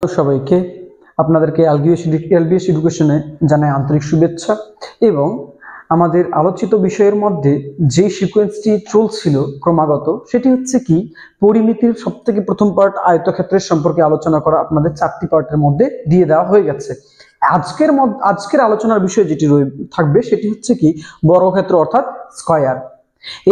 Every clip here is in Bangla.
সবাইকে আপনাদেরকে এলবিএস এডুকেশনে জানাই আন্তরিক শুভেচ্ছা এবং আমাদের আলোচিত বিষয়ের মধ্যে যে সিকোয়েন্সটি চলছিল ক্রমাগত সেটি হচ্ছে কি পরিমিতির সবথেকে প্রথম পার্ট আয়তক্ষেত্রের সম্পর্কে আলোচনা করা আপনাদের 4টি পার্টের মধ্যে দিয়ে দেওয়া হয়ে গেছে। আজকের আলোচনার বিষয় যেটি থাকবে সেটি হচ্ছে কি বর্গক্ষেত্র অর্থাৎ স্কয়ার।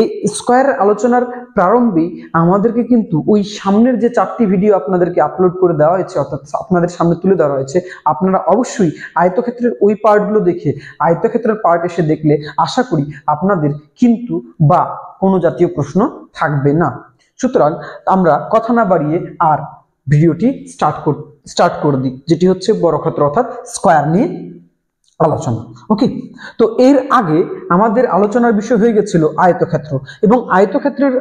এই স্কয়ার আলোচনার প্রারম্ভে আমাদেরকে কিন্তু ওই সামনের যে 4টি ভিডিও আপনাদেরকে আপলোড করে দেওয়া হয়েছে অর্থাৎ আপনাদের সামনে তুলে দেওয়া হয়েছে, আপনারা অবশ্যই আয়তক্ষেত্রের ওই পার্টগুলো দেখে আয়তক্ষেত্রের পার্ট এসে দেখলে আশা করি আপনাদের কিন্তু বা কোনো জাতীয় প্রশ্ন থাকবে না। সুতরাং আমরা কথা না বাড়িয়ে আর ভিডিওটি স্টার্ট করে দিই, যেটি হচ্ছে বর্গক্ষেত্র অর্থাৎ স্কয়ার নিয়ে আলোচনা। ওকে, তো এর আগে আমাদের আলোচনার বিষয় হয়ে গেছিল আয়তক্ষেত্র এবং আয়তক্ষেত্রের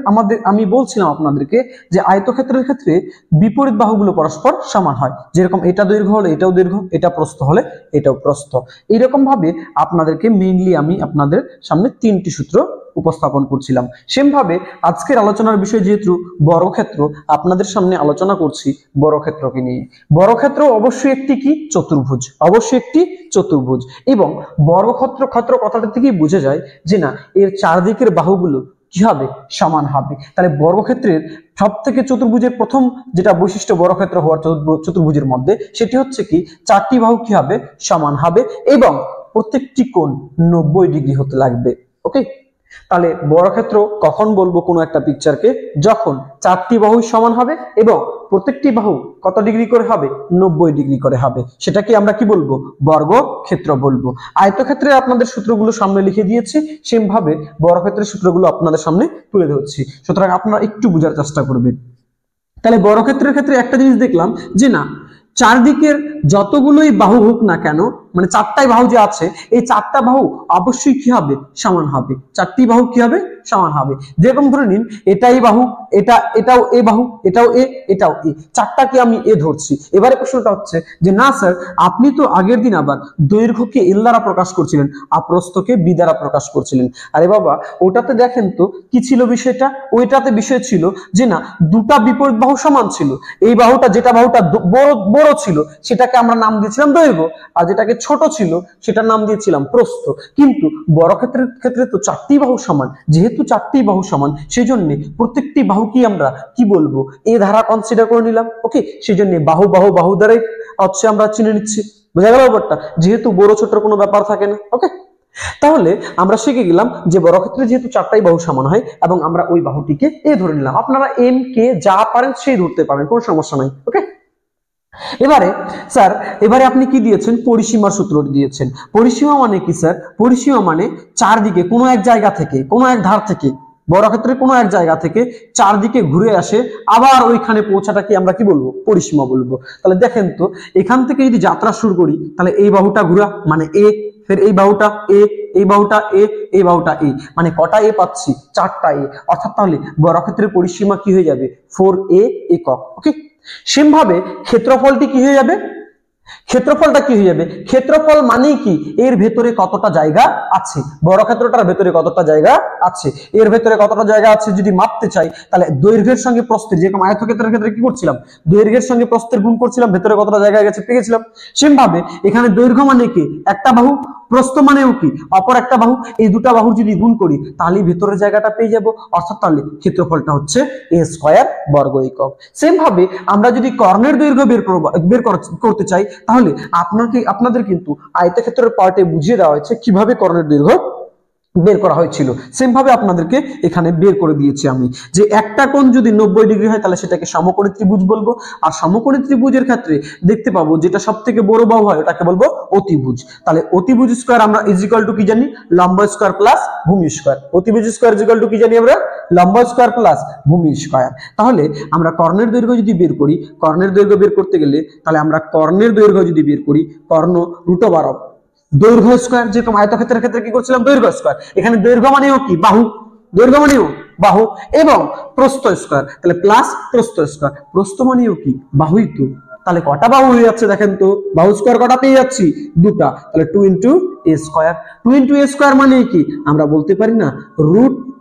আমি বলছিলাম আপনাদেরকে যে আয়তক্ষেত্রের ক্ষেত্রে বিপরীত বাহুগুলো পরস্পর সমান হয়, যেরকম এটা দৈর্ঘ্য হলে এটাও দৈর্ঘ্য, এটা প্রস্থ হলে এটাও প্রস্থ। এইরকম ভাবে আপনাদেরকে মেইনলি আমি আপনাদের সামনে 3টি সূত্র উপস্থাপন করছিলাম। সেম ভাবে আজকের আলোচনার বিষয় যেহেতু বর্গক্ষেত্র, আপনাদের সামনে আলোচনা করছি বর্গক্ষেত্রকে নিয়ে। বর্গক্ষেত্র অবশ্যই একটি কি চতুর্ভুজ, অবশ্যই একটি চতুর্ভুজ এবং বর্গক্ষেত্র কথাটা থেকেই বোঝা যায় যে না এর চারদিকের বাহুগুলো কি হবে সমান হবে। তাহলে বর্গক্ষেত্রের সব থেকে চতুর্ভুজের প্রথম যেটা বৈশিষ্ট্য বর্গক্ষেত্র হওয়ার চতুর্ভুজের মধ্যে সেটি হচ্ছে কি 4টি বাহু কি হবে সমান হবে এবং প্রত্যেকটি কোণ 90 ডিগ্রি হতে লাগবে। ওকে, তাহলে বর্গক্ষেত্র কখন বলবো কোনো একটা পিকচারকে, যখন 4টি বাহু সমান হবে এবং প্রত্যেকটি বাহু কত ডিগ্রি করে হবে 90 ডিগ্রি করে হবে, সেটাকে আমরা কি বলবো বর্গক্ষেত্র বলবো। আয়তক্ষেত্রে আপনাদের সূত্রগুলো সামনে লিখে দিয়েছি, সেম ভাবে বর্গক্ষেত্রের সূত্রগুলো আপনাদের সামনে তুলে ধরছি, সুতরাং আপনারা একটু বোঝার চেষ্টা করবেন। তাহলে বর্গক্ষেত্রের ক্ষেত্রে একটা জিনিস দেখলাম যে না চারদিকের যতগুলোই বাহু হোক না কেন, মানে 4টাই বাহু যে আছে এই 4টা বাহু অবশ্যই কি হবে সমান হবে, 4টি বাহু কি হবে সমান হবে। যেরকম ধরে নিন এটাই বাহু, এটাও এ বাহু, এটাও এ, এটাও এ, 4টাকে আমি এ ধরছি। এবারে প্রশ্নটা হচ্ছে যে না স্যার আপনি তো আগের দিন আবার দৈর্ঘ্যকে এল দ্বারা প্রকাশ করছিলেন আর প্রস্থকে বি দ্বারা প্রকাশ করছিলেন। আরে বাবা ওটাতে দেখেন তো কি ছিল বিষয়টা, ওইটাতে বিষয় ছিল যে না দুটা বিপরীত বাহু সমান ছিল, এই বাহুটা যেটা বাহুটা বড় ছিল সেটাকে আমরা নাম দিয়েছিলাম দৈর্ঘ্য আর যেটাকে ছোট ছিল সেটার নাম দিয়েছিলাম প্রস্থ। কিন্তু বর্গক্ষেত্রের ক্ষেত্রে তো 4টি বাহু সমান, যেহেতু 4টি বাহু সমান সেই জন্য প্রত্যেকটি বাহু কি আমরা কি বলবো এ ধারা কনসিডার করে নিলাম। ওকে, সেই জন্য বাহু দ্বারাই হচ্ছে আমরা চিনে নিচ্ছি, বোঝা গেল ব্যাপারটা, যেহেতু বড় ছোটর কোনো ব্যাপার থাকে না। ওকে, তাহলে আমরা শিখে গেলাম যে বর্গক্ষেত্রে যেহেতু 4টাই বাহু সমান হয় এবং আমরা ওই বাহুটিকে এ ধরে নিলাম। আপনারা এম কে যা পারেন সেই ধরতে পারেন, কোনো সমস্যা নাই। ওকে, এবারে আপনি কি দিয়েছেন পরিসীমার সূত্রটি দিয়েছেন। পরিসীমা মানে কি স্যার, পরিসীমা মানে চারদিকে কোনো এক জায়গা থেকে কোনো এক ধার থেকে বর্গক্ষেত্রের কোনো এক জায়গা থেকে চারদিকে ঘুরে আসে আবার ওইখানে পৌঁছাটাকে আমরা কি বলবো পরিসীমা বলবো। তাহলে দেখেন তো এখান থেকে যদি যাত্রা শুরু করি তাহলে এই বাহুটা ঘোরা মানে এ, ফের এই বাহুটা এ, এই বাহুটা এ, এই বাহুটা এ, মানে কটা এ পাচ্ছি 4টা এ, অর্থাৎ তাহলে বর্গক্ষেত্রের পরিসীমা কি হয়ে যাবে 4a একক। ওকে, সেম ভাবে ক্ষেত্রফলটি কি হয়ে যাবে, ক্ষেত্রফলটা কি হয়ে যাবে, ক্ষেত্রফল মানে কি এর ভেতরে কতটা জায়গা আছে, বর্গক্ষেত্রটার ভেতরে কতটা জায়গা আছে, এর ভেতরে কতটা জায়গা আছে যদি মাপতে চাই তাহলে দৈর্ঘ্যের সঙ্গে প্রস্থের, যেরকম আয়তক্ষেত্রের ক্ষেত্রে কি করছিলাম দৈর্ঘ্যের সঙ্গে প্রস্থের গুণ করছিলাম, ভেতরে কতটা জায়গা গেছে পেয়েছিলাম। সেম ভাবে এখানে দৈর্ঘ্য মানে কি একটা বাহু, প্রস্থ মানেও কি অপর একটা বাহু, এই দুটা বাহুর যদি গুণ করি তাহলে ভেতরের জায়গাটা পেয়ে যাব, অর্থাৎ তাহলে ক্ষেত্রফলটা হচ্ছে a স্কয়ার বর্গ একক। সেম ভাবে আমরা যদি কর্ণের দৈর্ঘ্য বের করতে চাই তাহলে আপনাদের কিন্তু আয়তক্ষেত্রের পার্টে বুঝিয়ে দেওয়া হয়েছে কিভাবে কর্ণের দৈর্ঘ্য বের করা হয়েছিল। সেম ভাবে আপনাদেরকে এখানে বের করে দিয়েছি আমি যে একটা কোণ যদি 90 ডিগ্রি হয় তাহলে সেটাকে সমকোণী ত্রিভুজ বলবো, আর সমকোণী ত্রিভুজের ক্ষেত্রে দেখতে পাবো যেটা সব থেকে বড় বাহু হয় ওটাকে বলবো অতিভুজ। তাহলে অতিভুজ স্কয়ার আমরা ইজিক্যাল টু কি জানি লম্ব স্কয়ার প্লাস ভূমি স্কয়ার, অতিভুজ স্কয়ার ইজিক্যাল টু কি জানি আমরা লম্ব স্কয়ার প্লাস ভূমি স্কয়ার। তাহলে আমরা কর্ণের দৈর্ঘ্য যদি বের করি, কর্ণের দৈর্ঘ্য বের করতে গেলে তাহলে আমরা কর্ণের দৈর্ঘ্য যদি বের করি কর্ণ √12 দৈর্ঘ্য স্কয়ার, যেরকম আয়তক্ষেত্রের ক্ষেত্রে কি করছিলাম দৈর্ঘ্য স্কয়ার, এখানে দৈর্ঘ্য মানেও কি বাহু, দৈর্ঘ্য মানেও বাহু এবং প্রস্থ স্কয়ার, তাহলে প্লাস প্রস্থ স্কয়ার, প্রস্থ মানেও কি বাহুই তো, তাহলে কটা বাহু হয়ে যাচ্ছে দেখেন তো বাহু স্কয়ার কটা পেয়ে যাচ্ছি দুটা, তাহলে 2 × a স্কয়ার, 2 × a স্কয়ার মানে কি আমরা বলতে পারি না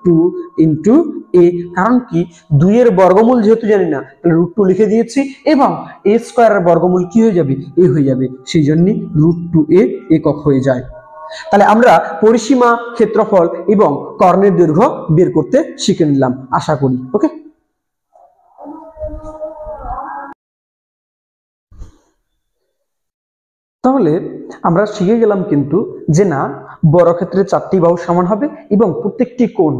√2 × a, কারণ কি 2 এর বর্গমূল যেহেতু জানি না তাহলে √2 লিখে দিয়েছি এবং a স্কয়ারের বর্গমূল কি হয়ে যাবে, a হয়ে যাবে, সেই জন্য √2a একক হয়ে যায়। তাহলে আমরা পরিসীমা, ক্ষেত্রফল এবং কর্ণের দৈর্ঘ্য বের করতে শিখে নিলাম আশা করি। ওকে, তাহলে আমরা শিখে গেলাম কিন্তু যে না, বর্গক্ষেত্রে 4টি বাহু সমান হবে এবং প্রত্যেকটি কোণ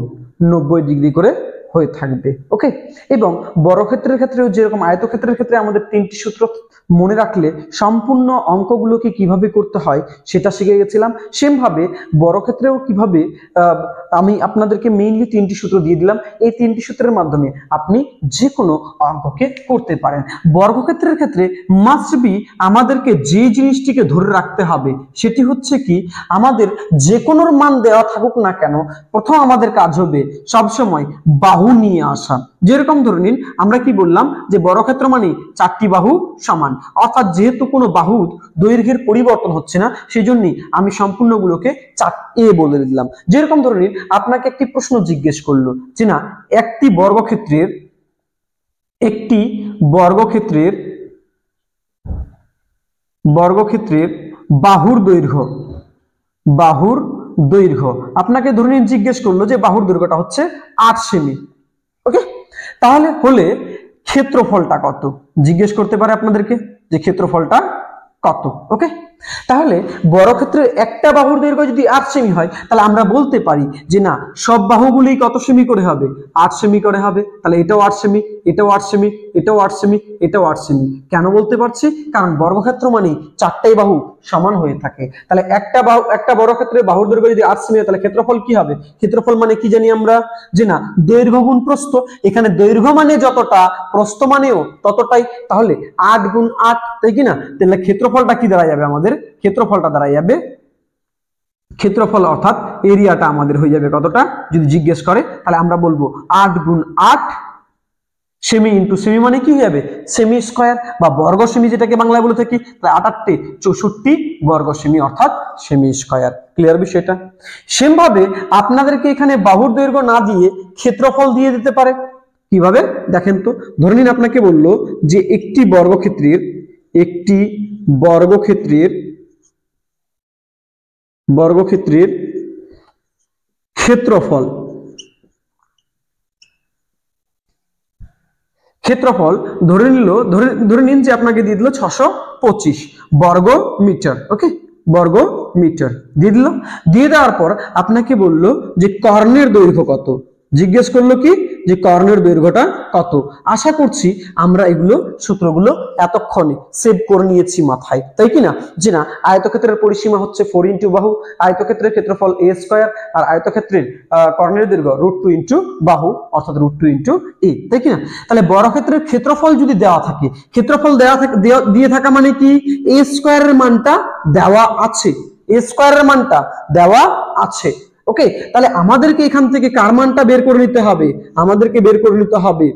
90 ডিগ্রি করে হয়ে থাকবে। ওকে, এবং বর্গক্ষেত্রের ক্ষেত্রেও যেরকম আয়তক্ষেত্রের ক্ষেত্রে আমাদের 3টি সূত্র মনে রাখলে সম্পূর্ণ অঙ্কগুলোকে কিভাবে করতে হয় সেটা শিখে গেছিলাম। সেম ভাবে বর্গক্ষেত্রেও কিভাবে আমি আপনাদেরকে মেইনলি 3টি সূত্র দিয়ে দিলাম। এই 3টি সূত্রের মাধ্যমে আপনি যে কোনো অঙ্ককে করতে পারেন। বর্গক্ষেত্রের ক্ষেত্রে মাস্ট বি আমাদেরকে যে জিনিসটিকে ধরে রাখতে হবে সেটি হচ্ছে কি, আমাদের যে কোনোর মান দেওয়া থাকুক না কেন, প্রথম আমাদের কাজ হবে সবসময় বাহু নিয়ে আসা। যেরকম ধরে নিন আমরা কি বললাম যে বর্গক্ষেত্র মানে 4টি বাহু সমান, অর্থাৎ যেহেতু কোনো বাহুর দৈর্ঘ্যের পরিবর্তন হচ্ছে না সেই জন্য আমি সম্পূর্ণগুলোকে 4a বলে দিলাম। যেরকম ধরে নিন আপনাকে একটি প্রশ্ন জিজ্ঞেস করলো যে না, একটি বর্গক্ষেত্রের বাহুর দৈর্ঘ্য আপনাকে ধরে নিন জিজ্ঞেস করলো যে বাহুর দৈর্ঘ্যটা হচ্ছে 8 সেমি। ওকে, তাহলে হলে ক্ষেত্রফলটা কত জিজ্ঞেস করতে পারে আপনাদেরকে, যে ক্ষেত্রফলটা কত। ওকে, তাহলে বর্গক্ষেত্রের একটা বাহুর দৈর্ঘ্য যদি 8 সেমি হয় তাহলে আমরা বলতে পারি যে না, সব বাহুগুলি কত সেমি করে হবে, 8 সেমি করে হবে। তাহলে এটাও 8 সেমি, এটাও 8 সেমি, এটাও 8 সেমি, এটাও 8 সেমি। কেন বলতে পারছি, কারণ বর্গক্ষেত্র মানে 4টাই বাহু সমান হয়ে থাকে। তাহলে একটা বর্গক্ষেত্রের বাহুর দৈর্ঘ্য যদি 8 সেমি হয় তাহলে ক্ষেত্রফল কি হবে, ক্ষেত্রফল মানে কি জানি আমরা, যে না দৈর্ঘ্য গুণ প্রস্থ। এখানে দৈর্ঘ্য মানে যতটা, প্রস্থ মানেও ততটাই, তাহলে 8 × 8, তাই কি না? তাহলে ক্ষেত্রফলটা কি দাঁড়ায় যাবে, আমাদের ক্ষেত্রফলটা দাঁড়ায় যাবে, ক্ষেত্রফল অর্থাৎ এরিয়াটা আমাদের হয়ে যাবে কতটা যদি জিজ্ঞেস করে, তাহলে আমরা বলবো 8 × 8 সেমি ইন্টু সেমি মানে কি হয়ে যাবে, সেমি স্কয়ার বা বর্গ সেমি যেটাকে বাংলায় বলে থাকি। তাহলে 8 × 8 64 বর্গ সেমি অর্থাৎ সেমি স্কয়ার। ক্লিয়ার বিষয়টা? সেম ভাবে আপনাদেরকে এখানে বাহুর দৈর্ঘ্য না দিয়ে ক্ষেত্রফল দিয়ে দিতে পারে। কিভাবে দেখেন তো, ধরে নিন আপনাকে বললো যে একটি বর্গক্ষেত্রের ক্ষেত্রফল ধরে নিন যে আপনাকে দিয়ে দিল 625 বর্গ মিটার। ওকে, বর্গ মিটার দিয়ে দিল। দিয়ে দেওয়ার পর আপনাকে বললো যে কর্ণের দৈর্ঘ্য কত, জিজ্ঞেস করলো কি যে কর্ণের দৈর্ঘ্যটা কত। আশা করছি আমরা এগুলো সূত্রগুলো এতক্ষণে সেভ করে নিয়েছি মাথায়, তাই কি না? যে না, আয়তক্ষেত্রের পরিসীমা হচ্ছে 4 × বাহু, আয়তক্ষেত্রের ক্ষেত্রফল a স্কয়ার, আর আয়তক্ষেত্রের কর্ণের দৈর্ঘ্য √2 × বাহু অর্থাৎ √2 × a, তাই কি না? তাহলে বর্গক্ষেত্রের ক্ষেত্রফল যদি দেওয়া থাকে, ক্ষেত্রফল দিয়ে থাকা মানে কি, a স্কয়ারের মানটা দেওয়া আছে, a স্কয়ারের মানটা দেওয়া আছে। ওকে, তাহলে আমাদেরকে এখান থেকে কার মানটা বের করে নিতে হবে, আমাদেরকে বের করে নিতে হবে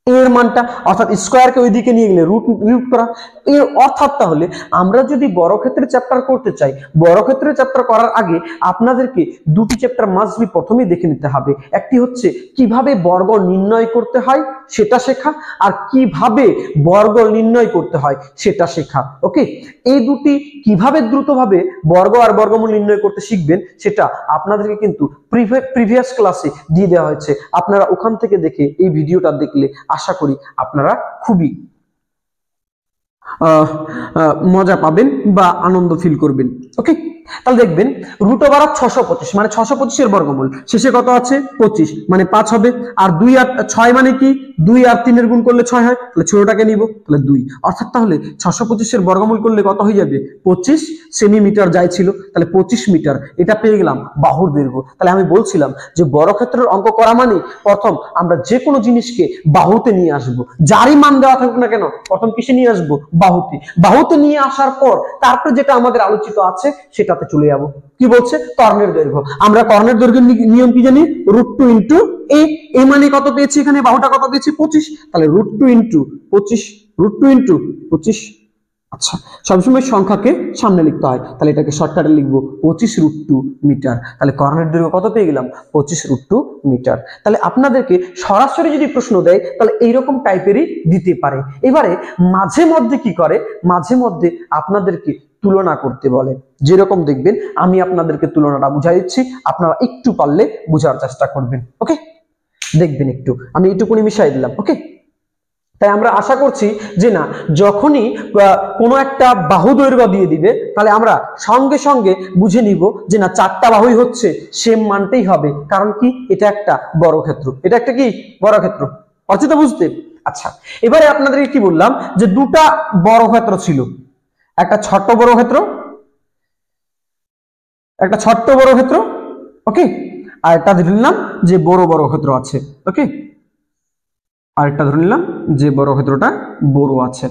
এর মানটা, অর্থাৎ স্কয়ারকে ওইদিকে নিয়ে গেলে রুট করা এর অর্থাৎ। তাহলে আমরা যদি বর্গক্ষেত্রের চ্যাপ্টার করতে চাই, বর্গক্ষেত্রের চ্যাপ্টার করার আগে আপনাদেরকে দুটি চ্যাপ্টার মাস্ট বি প্রথমেই দেখে নিতে হবে। একটি হচ্ছে কিভাবে বর্গ নির্ণয় করতে হয় সেটা শেখা, আর কিভাবে বর্গ নির্ণয় করতে হয় সেটা শেখা। ওকে, এই দুটি কিভাবে দ্রুতভাবে বর্গ আর বর্গমূল নির্ণয় করতে শিখবেন সেটা আপনাদেরকে কিন্তু প্রিভিয়াস ক্লাসে দিয়ে দেওয়া হয়েছে। আপনারা ওখান থেকে দেখে এই ভিডিওটা দেখলে আশা করি আপনারা খুবই মজা পাবেন বা আনন্দ ফিল করবেন। ওকে, তাহলে দেখবেন √625 মানে 625 এর বর্গমূল, শেষে কত আছে 25 মানে 5 হবে, আর 2 আর 6 মানে কি, 2 আর 3 এর গুণ করলে 6 হয়, তাহলে ছোটটাকে নিব, তাহলে 2, অর্থাৎ তাহলে 625 এর বর্গমূল করলে কত হয়ে যাবে 25 সেমিমিটার যাই ছিল, তাহলে 25 মিটার এটা পেয়ে গেলাম বাহুর দৈর্ঘ্য। তাহলে আমি বলছিলাম যে বর্গক্ষেত্রের অঙ্ক করা মানে প্রথম আমরা যে কোনো জিনিসকে বাহুতে নিয়ে আসব, যারই মান দেওয়া থাকুক না কেন প্রথম কিসে নিয়ে আসবো, বাহুতে নিয়ে আসার পর তারপর যেটা আমাদের আলোচিত আছে সেটাতে চলে যাব। কি বলছে, কর্ণের দৈর্ঘ্য। আমরা কর্ণের দৈর্ঘ্যের নিয়ম কি জানি, √2 × a, a মানে কত পেয়েছি এখানে, বাহুটা কত পেয়েছি 25, তাহলে √2 × 25, √2 × 25 আচ্ছা, সবসময় সংখ্যাকে সামনে লিখতে হয়, তাহলে এটাকে শর্টকাটে লিখবো 25√2 মিটার। তাহলে কর্ণের দৈর্ঘ্য কত পেয়ে গেলাম? 25√2 মিটার। তাহলে আপনাদেরকে সরাসরি যদি প্রশ্ন দেয় তাহলে এইরকম টাইপেরই দিতে পারে। এবারে মাঝে মধ্যে কি করে, মাঝে মধ্যে আপনাদেরকে তুলনা করতে বলে, যেরকম দেখবেন আমি আপনাদেরকে তুলনাটা বুঝাই দিচ্ছি, আপনারা একটু পারলে বোঝার চেষ্টা করবেন। ওকে, দেখবেন একটু আমি এইটুকুনি মিশাই দিলাম। ওকে, তাই আমরা আশা করছি যে না, যখনই কোনো একটা বাহু দৈর্ঘ্য দিয়ে দিবে তাহলে আমরা সঙ্গে সঙ্গে বুঝে নিব যে না, চারটা বাহুই হচ্ছে সেম মানতেই হবে, কারণ কি এটা একটা বর্গক্ষেত্র, এটা একটা কি বর্গক্ষেত্র। অর্চিত বুঝতে? আচ্ছা, এবারে আপনাদেরকে কি বললাম যে দুটা বর্গক্ষেত্র ছিল, একটা ছোট্ট বর্গক্ষেত্র, একটা ছোট্ট বর্গক্ষেত্র, ওকে, আর একটা ধরে নিলাম যে বড় বর্গক্ষেত্র আছে। ওকে, আরেকটা ধরে নিলাম যে বর্গক্ষেত্রটা বড় আছে।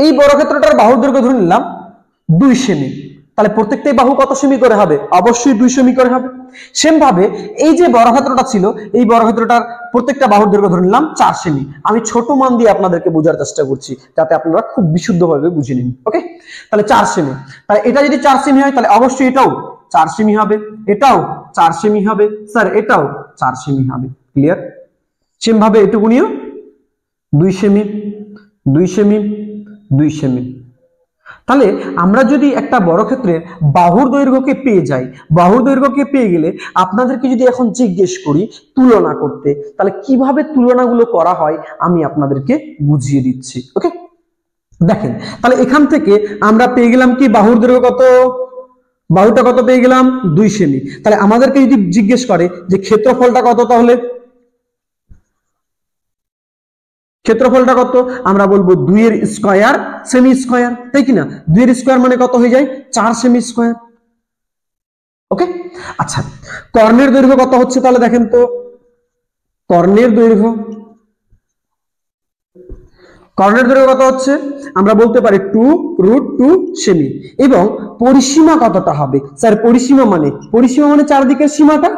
এই বর্গক্ষেত্রটার বাহুর দৈর্ঘ্য ধরে নিলাম 2 সেমি। তাহলে প্রত্যেকটাই বাহু কত সেমি করে হবে? অবশ্যই 2 সেমি করে হবে। সেম ভাবে এই যে বর্গক্ষেত্রটা ছিল, এই বর্গক্ষেত্রটার প্রত্যেকটা বাহুর দৈর্ঘ্য ধরে নিলাম 4 সেমি। আমি ছোট মান দিয়ে আপনাদেরকে বোঝার চেষ্টা করছি যাতে আপনারা খুব বিশুদ্ধভাবে বুঝে নিন। ওকে, তাহলে 4 সেমি। তাহলে এটা যদি 4 সেমি হয় তাহলে অবশ্যই এটাও 4 সেমি হবে, এটাও 4 সেমি হবে, স্যার এটাও 4 সেমি হবে। ক্লিয়ার? সেম ভাবে এটুকু নিয়েও 2 সেমি, 2 সেমি, 2 সেমি। তাহলে আমরা যদি একটা বর্গক্ষেত্রের বাহুর দৈর্ঘ্যকে পেয়ে যাই, বাহুর দৈর্ঘ্যকে পেয়ে গেলে আপনাদেরকে যদি এখন জিজ্ঞেস করি তুলনা করতে, তাহলে কিভাবে তুলনাগুলো করা হয় আমি আপনাদেরকে বুঝিয়ে দিচ্ছি। ওকে, দেখেন, তাহলে এখান থেকে আমরা পেয়ে গেলাম কি বাহুর দৈর্ঘ্য কত, বাহুটা কত পেয়ে গেলাম? 2 সেমি। তাহলে আমাদেরকে যদি জিজ্ঞেস করে যে ক্ষেত্রফলটা কত, তাহলে ক্ষেত্রফলটা কত? আমরা বলবো 2 এর স্কয়ার সেমি স্কয়ার, তাই কিনা? 2 এর স্কয়ার মানে কত হয়ে যায়? 4 সেমি স্কয়ার। ওকে, আচ্ছা, কর্ণের দৈর্ঘ্য কত হচ্ছে তাহলে দেখেন তো, কর্ণের দৈর্ঘ্য, কর্ণের দৈর্ঘ্য কত হচ্ছে? আমরা বলতে পারি 2√2 সেমি। এবং পরিসীমা কতটা হবে? স্যার পরিসীমা মানে চারদিকের সীমাটা,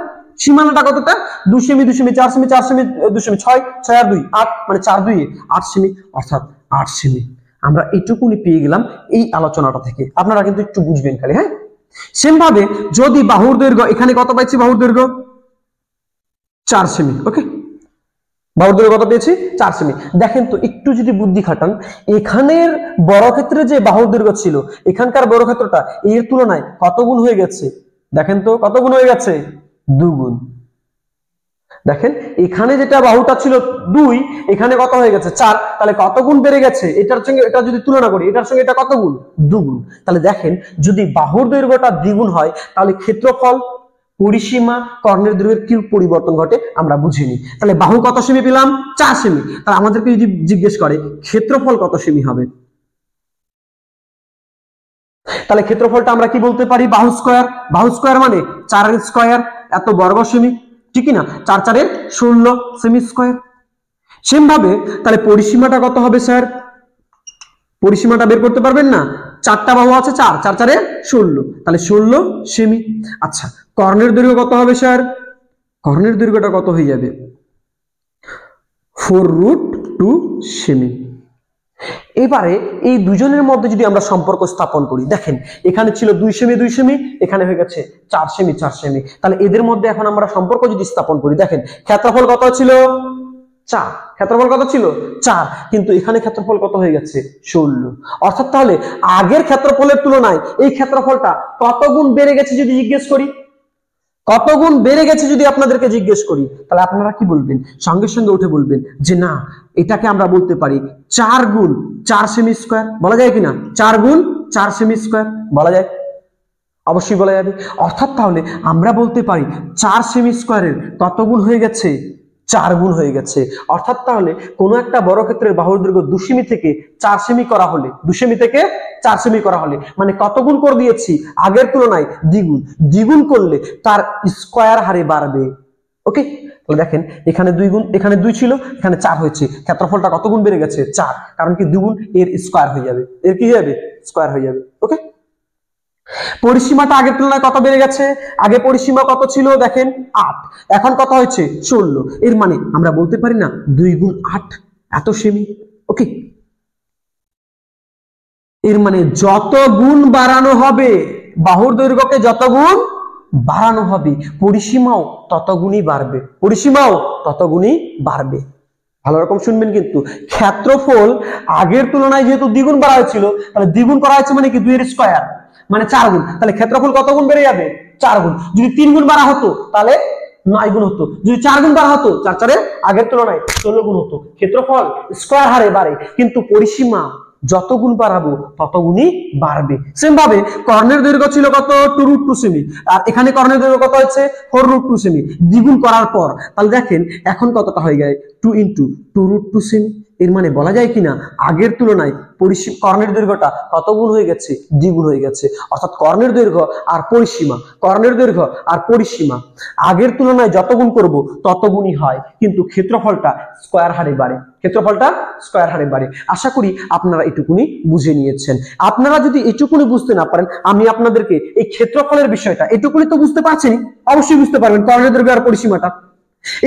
সীমানাটা কতটা? 2 semi, 2 semi, 4 semi, 4 semi, 2 semi, 6, 6 আর 2 8, মানে 4 2 8 সেমি, অর্থাৎ 8 সেমি। আমরা এইটুকুনি পেয়ে গেলাম এই আলোচনাটা থেকে, আপনারা কিন্তু একটু বুঝবেন খালি। হ্যাঁ, সেম ভাবে যদি বাহুর দৈর্ঘ্য, এখানে কত পাইছি বাহুর দৈর্ঘ্য? 4 সেমি। ওকে, বাহুর দৈর্ঘ্য কত পেয়েছি? 4 সেমি। দেখেন তো একটু যদি বুদ্ধি খাটান, এখানের বর্গক্ষেত্রে যে বাহুর দৈর্ঘ্য ছিল, এখানকার বর্গক্ষেত্রটা এর তুলনায় কত গুণ হয়ে গেছে? দেখেন তো কত গুণ হয়ে গেছে? 2 গুণ। দেখেন এখানে যেটা বাহুটা ছিল 2, এখানে কত হয়ে গেছে? 4। তাহলে কত গুণ বেড়ে গেছে? এটার সঙ্গে এটা যদি তুলনা করি, এটার সঙ্গে এটা কত গুণ? 2 গুণ। তাহলে দেখেন যদি বাহুর দৈর্ঘ্যটা দ্বিগুণ হয় তাহলে ক্ষেত্রফল, পরিসীমা, কর্ণের দৈর্ঘ্যের কি পরিবর্তন ঘটে আমরা বুঝিনি। তাহলে বাহু কত সেমি পেলাম? 4 সেমি। তাহলে আমাদেরকে যদি জিজ্ঞেস করে ক্ষেত্রফল কত সেমি হবে, তাহলে ক্ষেত্রফলটা আমরা কি বলতে পারি? বাহু স্কয়ার। বাহু স্কয়ার মানে 4 এর স্কয়ার এত বর্গ সেমি, ঠিক না? 4 4 এর 16 সেমি স্কয়ার। সেম ভাবে তাহলে পরিসীমাটা কত হবে স্যার? পরিসীমাটা বের করতে পারবেন না? চারটা বাহু আছে, 4 4 4 এর 16, তাহলে 16 সেমি। আচ্ছা, কর্ণের দৈর্ঘ্য কত হবে স্যার? কর্ণের দৈর্ঘ্যটা কত হয়ে যাবে? 4√2 সেমি। এবারে এই দুজনের মধ্যে যদি আমরা সম্পর্ক স্থাপন করি, দেখেন এখানে ছিল 2 সেমি 2 সেমি, এখানে হয়ে গেছে 4 সেমি 4 সেমি। তাহলে এদের মধ্যে এখন আমরা সম্পর্ক যদি স্থাপন করি, দেখেন ক্ষেত্রফল কত ছিল? 4। ক্ষেত্রফল কত ছিল? 4। কিন্তু এখানে ক্ষেত্রফল কত হয়ে গেছে? 16। অর্থাৎ তাহলে আগের ক্ষেত্রফলের তুলনায় এই ক্ষেত্রফলটা কত গুণ বেড়ে গেছে যদি জিজ্ঞেস করি, কত গুণ বেড়ে গেছে যদি আপনাদেরকে জিজ্ঞেস করি, তাহলে আপনারা কি বলবেন? সঙ্গে সঙ্গে উঠে বলবেন যে না, এটাকে আমরা বলতে পারি 4 গুণ 4 সেমি স্কয়ার। বলা যায় কিনা? 4 গুণ 4 সেমি স্কয়ার বলা যায়, অবশ্যই বলা যাবে। অর্থাৎ তাহলে আমরা বলতে পারি 4 সেমি স্কয়ারের কত গুণ হয়ে গেছে? 4 গুণ হয়ে গেছে। অর্থাৎ তাহলে কোনো একটা বর্গক্ষেত্রের বাহুর দৈর্ঘ্য 2 সেমি থেকে 4 সেমি করা হলে, 2 সেমি থেকে 4 সেমি করা হলে মানে কত গুণ করে দিয়েছি? আগের তুলনায় দ্বিগুণ। দ্বিগুণ করলে তার স্কয়ার হারে বাড়বে। ওকে, তাহলে দেখেন এখানে 2 গুণ, এখানে 2 ছিল, এখানে 4 হয়েছে। ক্ষেত্রফলটা কত গুণ বেড়ে গেছে? 4। কারণ কি 2 গুণ, এর স্কয়ার হয়ে যাবে, এর কি হয়ে যাবে? স্কয়ার হয়ে যাবে। ওকে, পরিসীমাটা আগের তুলনায় কত বেড়ে গেছে? আগে পরিসীমা কত ছিল? দেখেন 8, এখন কত হয়েছে? 16। এর মানে আমরা বলতে পারি না 2 গুণ 8 এত সেমি। ওকে, এর মানে যত গুণ বাড়ানো হবে, বাহুর দৈর্ঘ্যকে যত গুণ বাড়ানো হবে, পরিসীমাও তত গুণই বাড়বে, পরিসীমাও তত গুণই বাড়বে। ভালো রকম শুনবেন কিন্তু, ক্ষেত্রফল আগের তুলনায় যেহেতু দ্বিগুণ বাড়া হয়েছিল, তাহলে দ্বিগুণ করা হয়েছে মানে কি 2 এর স্কয়ার মানে 4 গুণ, তাহলে ক্ষেত্রফল কত গুণ বেড়ে যাবে? 4 গুণ। যদি 3 গুণ বাড়া হতো তাহলে 9 গুণ হতো, যদি 4 গুণ বাড়া হতো 4 4 আগের তুলনায় 16 গুণ হতো। ক্ষেত্রফল স্কয়ার হারে বাড়ে, কিন্তু পরিসীমা যত গুণ বাড়াবো তত গুণই বাড়বে। সেম ভাবে কর্ণের দৈর্ঘ্য ছিল কত? 2√2 সেমি, আর এখানে কর্ণের দৈর্ঘ্য কত হচ্ছে? 4√2 সেমি। দ্বিগুণ করার পর তাহলে দেখেন এখন কতটা হয়ে যায়? 2 × 2√2 সেমি। এর মানে বলা যায় কিনা আগের তুলনায় কর্ণের দৈর্ঘ্যটা কত গুণ হয়ে গেছে? দ্বিগুণ হয়ে গেছে। অর্থাৎ কর্ণের দৈর্ঘ্য আর পরিসীমা, কর্ণের দৈর্ঘ্য আর পরিসীমা আগের তুলনায় যত গুণ করব তত গুণই হয়, কিন্তু ক্ষেত্রফলটা স্কয়ার হারে বাড়ে, ক্ষেত্রফলটা স্কয়ার হারে বাড়ে। আশা করি আপনারা এটুকুনি বুঝে নিয়েছেন। আপনারা যদি এটুকুনি বুঝতে না পারেন, আমি আপনাদেরকে এই ক্ষেত্রফলের বিষয়টা এটুকুনি তো বুঝতে পারছেন, অবশ্যই বুঝতে পারবেন কর্ণের দৈর্ঘ্য আর পরিসীমাটা।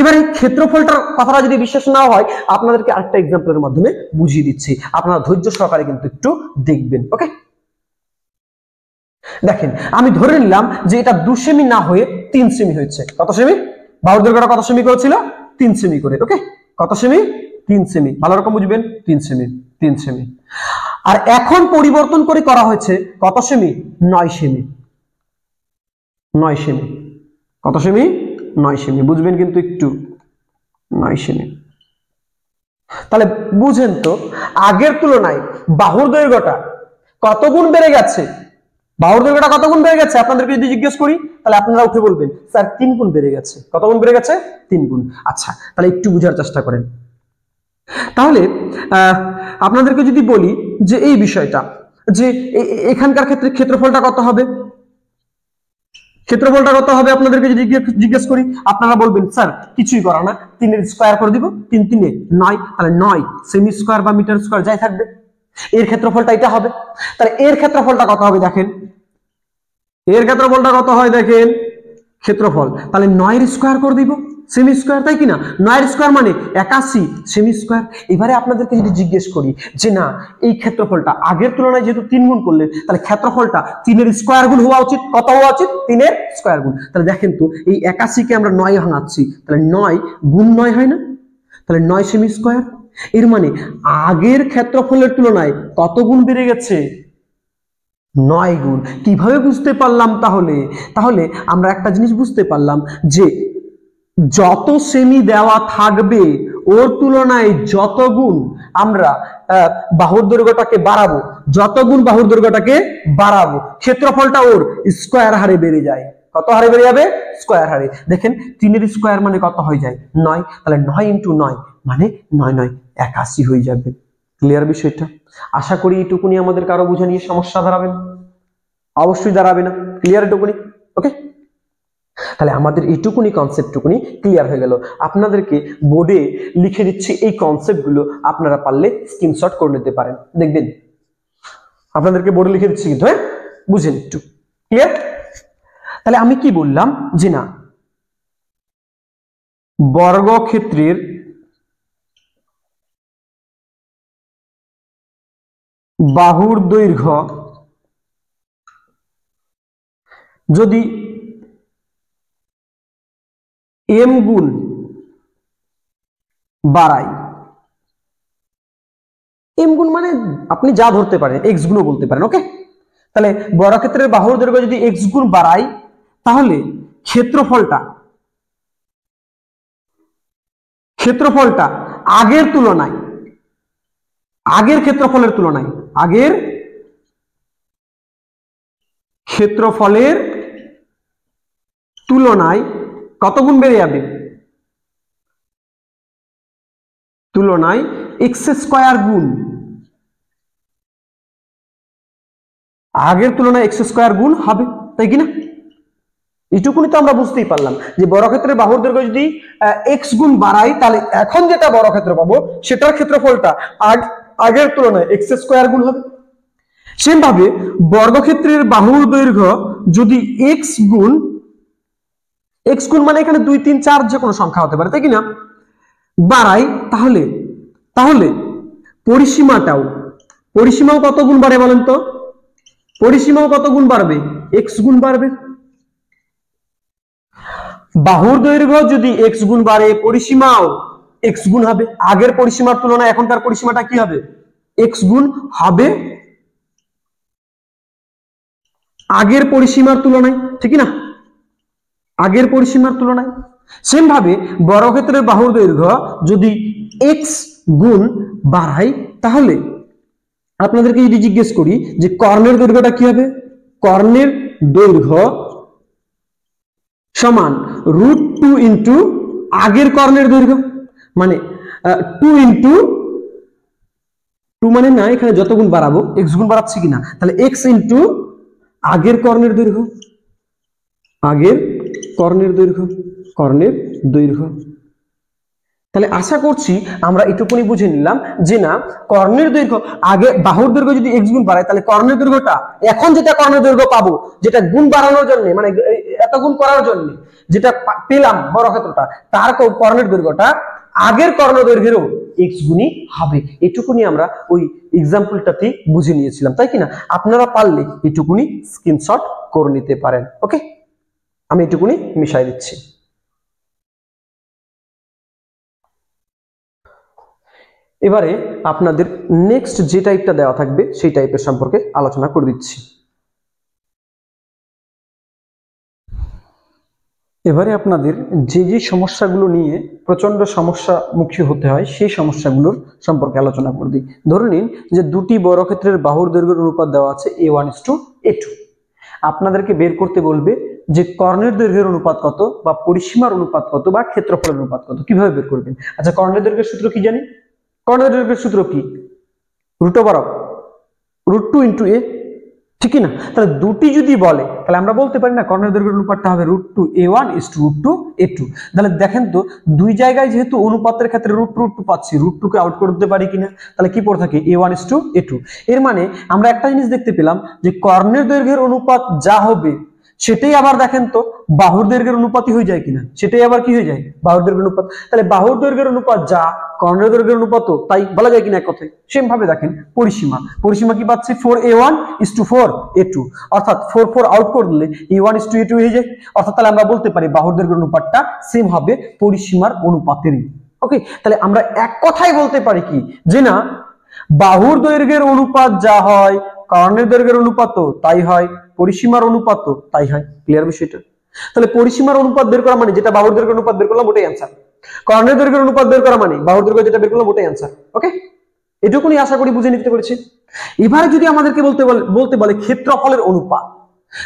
এবার এই ক্ষেত্রফলটার কথাটা যদি বিশ্বাস না হয়, আপনাদেরকে আরেকটা এক্সাম্পলের মাধ্যমে বুঝিয়ে দিচ্ছি, আপনারা ধৈর্য সহকারে কিন্তু একটু দেখবেন। ওকে, দেখেন আমি ধরে নিলাম যে এটা 2 সেমি না হয়ে 3 সেমি হয়েছে। কত সেমি? বাহুর দৈর্ঘ্যটা কত সেমি করেছিল? 3 সেমি করে। ওকে, কত সেমি? 3 সেমি। ভালো রকম বুঝবেন, 3 সেমি, 3 সেমি। আর এখন পরিবর্তন করে করা হয়েছে কত সেমি? 9 semi, 9 semi. কত সেমি? 9 সেমি। বুঝবেন কিন্তু একটু, 9 সেমি। তাহলে বুঝেন তো আগের তুলনায় বাহুর দৈর্ঘ্যটা কত গুণ বেড়ে গেছে? বাহুর দৈর্ঘ্যটা কত গুণ বেড়ে গেছে? আপনাদেরকে যদি জিজ্ঞেস করি তাহলে আপনারা উঠে বলবেন স্যার 3 গুণ বেড়ে গেছে। কত গুণ বেড়ে গেছে? 3 গুণ। আচ্ছা, তাহলে একটু বোঝার চেষ্টা করেন। তাহলে আপনাদেরকে যদি বলি যে এই বিষয়টা, যে এখানকার ক্ষেত্রে ক্ষেত্রফলটা কত হবে? ক্ষেত্রফলটা কত হবে আপনাদেরকে যদি জিজ্ঞেস করি, আপনারা বলবেন স্যার কিছুই করা না, 3 এর স্কয়ার করে দিব, 3 3 9, তাহলে 9 সেমি স্কয়ার বা মিটার স্কয়ার যাই থাকবে, এর ক্ষেত্রফলটা এটা হবে। তাহলে এর ক্ষেত্রফলটা কত হবে দেখেন, এর ক্ষেত্রফলটা কত হয় দেখেন, ক্ষেত্রফল তাহলে 9 এর স্কয়ার করে দিব, সেমি স্কয়ার, তাই কিনা? 9 এর স্কয়ার মানে 81 সেমি স্কয়ার। এবারে আপনাদেরকে যদি জিজ্ঞেস করি যে না এই ক্ষেত্রফলটা আগের তুলনায় যেহেতু 3 গুণ করলেন, তাহলে ক্ষেত্রফলটা 3 এর স্কয়ার গুণ হওয়া উচিত। কত হওয়া উচিত? 3 এর স্কয়ার গুণ। তাহলে দেখেন তো এই 81 কে আমরা 9 ভাঙাচ্ছি, তাহলে 9 গুণ 9 হয় না? তাহলে 9 সেমি স্কয়ার। এর মানে আগের ক্ষেত্রফলের তুলনায় কত গুণ বেড়ে গেছে? 9 গুণ। কিভাবে বুঝতে পারলাম তাহলে? তাহলে আমরা একটা জিনিস বুঝতে পারলাম যে যত সেমি দেওয়া থাকবে ওর তুলনায় যত গুণ আমরা বাহুর দৈর্ঘ্যটাকে বাড়াবো, যত গুণ বাহুর দৈর্ঘ্যটাকে বাড়াবো, ক্ষেত্রফলটা ওর স্কয়ার হারে বেড়ে যায়। কত হারে বেড়ে যাবে? স্কয়ার হারে। দেখেন 3 এর স্কয়ার মানে কত হয়ে যায়? 9। তাহলে 9 × 9 মানে 9 9 81 হয়ে যাবে। ক্লিয়ার বিষয়টা? আশা করি এইটুকুনি আমাদের কারো বুঝে নিয়ে সমস্যা দাঁড়াবে না, অবশ্যই দাঁড়াবে না। ক্লিয়ার এটুকুনি? ওকে, তাহলে আমাদের এইটুকুনি কনসেপ্টটুকুনি ক্লিয়ার হয়ে গেল। আপনাদেরকে বোর্ডে লিখে দিচ্ছি এই কনসেপ্টগুলো, আপনারা পারলে স্ক্রিনশট করে নিতে পারেন, দেখবেন আপনাদেরকে বোর্ডে লিখে দিচ্ছি কিন্তু, হ্যাঁ বুঝেন একটু। ক্লিয়ার? তাহলে আমি কি বললাম যে না বর্গক্ষেত্রের বাহুর দৈর্ঘ্য যদি m গুণ বাড়াই, m গুণ মানে আপনি যা ধরতে পারেন, x গুণও বলতে পারেন। ওকে, তাহলে বর্গক্ষেত্রের বাহুর দৈর্ঘ্য যদি x গুণ বাড়াই, তাহলে ক্ষেত্রফলটা আগের তুলনায়, আগের ক্ষেত্রফলের তুলনায়, আগের ক্ষেত্রফলের তুলনায় কত গুণ বেড়ে যাবে? তুলনায় x স্কয়ার গুণ, আগের তুলনায় x স্কয়ার গুণ হবে, তাই কিনা? এইটুকুনি তো আমরা বুঝতেই পারলাম যে বর্গক্ষেত্রের বাহুর দৈর্ঘ্য যদি x গুণ বাড়াই, তাহলে এখন যেটা বর্গক্ষেত্র পাবো সেটার ক্ষেত্রফলটা আগের তুলনায় x স্কয়ার গুণ হবে। সেম ভাবে বর্গক্ষেত্রের বাহুর দৈর্ঘ্য যদি x গুণ মানে এখানে 2 3 4 যে কোনো সংখ্যা হতে পারে, তাই কিনা, বাড়াই, তাহলে পরিসীমাটাও পরিসীমাও কত গুণ বাড়ে বলেন তো? পরিসীমাও কত গুণ বাড়বে? এক্স গুণ বাড়বে। বাহুর দৈর্ঘ্য যদি এক্স গুণ বাড়ে, পরিসীমাও এক্স গুণ হবে। আগের পরিসীমার তুলনায় এখনকার পরিসীমাটা কি হবে? এক্স গুণ হবে আগের পরিসীমার তুলনায়, ঠিক না? আগের পরিসীমার তুলনায়। সেম ভাবে বর্গক্ষেত্রের বাহুর দৈর্ঘ্য যদি এক্স গুণ বাড়াই, তাহলে আপনাদেরকে যদি জিজ্ঞেস করি যে কর্ণের দৈর্ঘ্যটা কি হবে? কর্ণের দৈর্ঘ্য সমান √2 ইন্টু আগের কর্ণের দৈর্ঘ্য, মানে 2 ইন্টু 2 মানে না, এখানে যত গুণ বাড়াবো, এক্স গুণ বাড়াচ্ছি কিনা, তাহলে এক্স ইন্টু আগের কর্ণের দৈর্ঘ্য, আগের কর্ণের দৈর্ঘ্য, কর্ণের দৈর্ঘ্য। তাহলে আশা করছি আমরা এটুকুনি বুঝে নিলাম যে না, কর্ণের দৈর্ঘ্য আগে বাহুর দৈর্ঘ্য যদি এক্স গুণ বাড়ায়, তাহলে কর্ণের দৈর্ঘ্যটা এখন যেটা কর্ণের দৈর্ঘ্য পাবো, যেটা গুণ বাড়ানোর জন্য, মানে এত গুণ করার জন্য যেটা পেলাম বর্গক্ষেত্রটা, তার কর্ণের দৈর্ঘ্যটা আগের কর্ণ দৈর্ঘ্যেরও এক্স গুণই হবে। এটুকুনি আমরা ওই এক্সাম্পলটাতে বুঝে নিয়েছিলাম, তাই কিনা? আপনারা পারলে এটুকুনি স্ক্রিনশট করে নিতে পারেন। ওকে, আমি এটুকুনি মিশাই দিচ্ছি। এবারে আপনাদের নেক্সট যে টাইপটা দেওয়া থাকবে সেই টাইপের সম্পর্কে আলোচনা করে দিচ্ছি। এবারে আপনাদের যে যে সমস্যাগুলো নিয়ে প্রচন্ড সমস্যামুখী হতে হয় সেই সমস্যাগুলোর সম্পর্কে আলোচনা করে দিই। ধরে নিন যে দুটি বর্গক্ষেত্রের বাহুর দৈর্ঘ্যের অনুপাত দেওয়া আছে a1:a2। আপনাদেরকে বের করতে বলবে যে কর্ণের দৈর্ঘ্যের অনুপাত কত, বা পরিসীমার অনুপাত কত, বা ক্ষেত্রফলের অনুপাত কত। কিভাবে বের করবেন? আচ্ছা, কর্ণের দৈর্ঘ্যের সূত্র কি জানি? কর্ণের দৈর্ঘ্যের সূত্র কি? √2 ইন্টু এ, ঠিক না? তাহলে দুটি যদি বলে, তাহলে আমরা বলতে পারি না কর্ণের দৈর্ঘ্যের অনুপাতটা হবে √2a1:√2a2। তাহলে দেখেন তো, দুই জায়গায় যেহেতু অনুপাতের ক্ষেত্রে √2 পাচ্ছি, √2 কে আউট করে দিতে পারি কিনা? তাহলে কি পড়ে থাকে? a1:a2। এর মানে আমরা একটা জিনিস দেখতে পেলাম যে কর্ণের দৈর্ঘ্যের অনুপাত যা হবে সেটাই আবার দেখেন তো বাহুর দৈর্ঘ্যের অনুপাতই হয়ে যায় কিনা, সেটাই আবার কি হয়ে যায়? বাহুর দৈর্ঘ্যের অনুপাত। তাহলে বাহুর দৈর্ঘ্যের অনুপাত যা, কর্ণের দৈর্ঘ্যের অনুপাত তাই বলা যায় কিনা এক কথায়? সেম ভাবে দেখেন পরিসীমা, পরিসীমা কি পাচ্ছি? 4a1:4a2, অর্থাৎ 4 আউট করে দিলে a1:a2 হয়ে যায়। অর্থাৎ তাহলে আমরা বলতে পারি বাহুর দৈর্ঘ্যের অনুপাতটা সেম হবে পরিসীমার অনুপাতেরই। ওকে, তাহলে আমরা এক কথাই বলতে পারি কি, যে না, বাহুর দৈর্ঘ্যের অনুপাত যা হয় কর্ণের দৈর্ঘ্যের অনুপাত তাই হয়, পরিসীমার অনুপাত তাই হয়। ক্লিয়ার বিষয়টা? তাহলে পরিসীমার অনুপাত বের করা মানে যেটা বাহুর দৈর্ঘ্যের অনুপাত বের করলাম ওটাই অ্যান্সার, কর্ণের দৈর্ঘ্যের অনুপাত বের করা মানে বাহুর দৈর্ঘ্য যেটা বের করলাম ওটাই অ্যান্সার। ওকে, এটুকুনি আশা করি বুঝে নিতে পেরেছি। এবারে যদি আমাদেরকে বলতে বলে ক্ষেত্রফলের অনুপাত,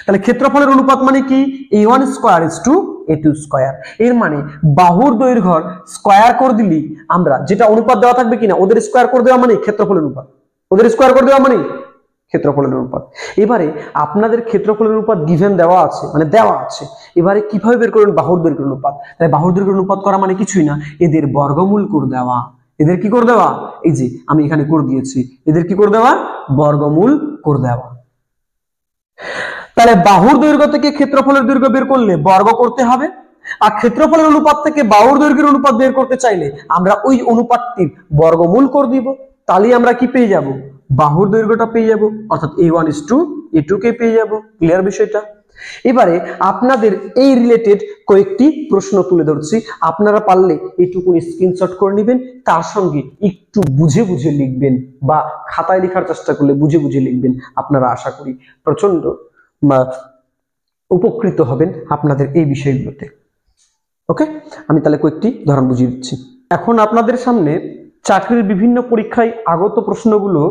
তাহলে ক্ষেত্রফলের অনুপাত মানে কি? a1² a2²। এর মানে বাহুর দৈর্ঘ্যর স্কয়ার করে দিলি আমরা, যেটা অনুপাত দেওয়া থাকবে কিনা ওদের স্কয়ার করে দেওয়া মানে ক্ষেত্রফলের অনুপাত, ওদের স্কয়ার করে দেওয়া মানে ক্ষেত্রফলের অনুপাত। এবারে আপনাদের ক্ষেত্রফলের অনুপাত গিভেন দেওয়া আছে, মানে দেওয়া আছে। এবারে কিভাবে বের করবেন বাহুর দৈর্ঘ্যের অনুপাত? তাই বাহুর দৈর্ঘ্যের অনুপাত করা মানে কিছুই না, এদের বর্গমূল করে দেওয়া। এদের কি করে দেওয়া? এই যে আমি এখানে করে দিয়েছি, এদের কি করে দেওয়া? বর্গমূল করে দেওয়া। তাহলে বাহুর দৈর্ঘ্য থেকে ক্ষেত্রফলের দৈর্ঘ্য বের করলে বর্গ করতে হবে, আর ক্ষেত্রফলের অনুপাত থেকে বাহুর দৈর্ঘ্যের অনুপাত বের করতে চাইলে আমরা ওই অনুপাতটির বর্গমূল করে দিব। তাহলে আমরা কি পেয়ে যাব? বাহুর দৈর্ঘ্যটা পেয়ে যাব, অর্থাৎ a1:a2 কে পেয়ে যাব। ক্লিয়ার বিষয়টা? এবারে আপনাদের এই রিলেটেড কয়েকটি প্রশ্ন তুলে ধরছি, আপনারা পারলে এইটুকুনি স্ক্রিনশট করে নেবেন, তার সঙ্গে একটু বুঝে বুঝে লিখবেন, বা খাতায় লেখার চেষ্টা করলে বুঝে বুঝে লিখবেন। আপনারা আশা করি প্রচন্ড উপকৃত হবেন আপনাদের এই বিষয়গুলোতে। ওকে, আমি তাহলে কয়েকটি উদাহরণ বুঝিয়ে দিচ্ছি। এখন আপনাদের সামনে চাকরির বিভিন্ন পরীক্ষায় আগত প্রশ্নগুলো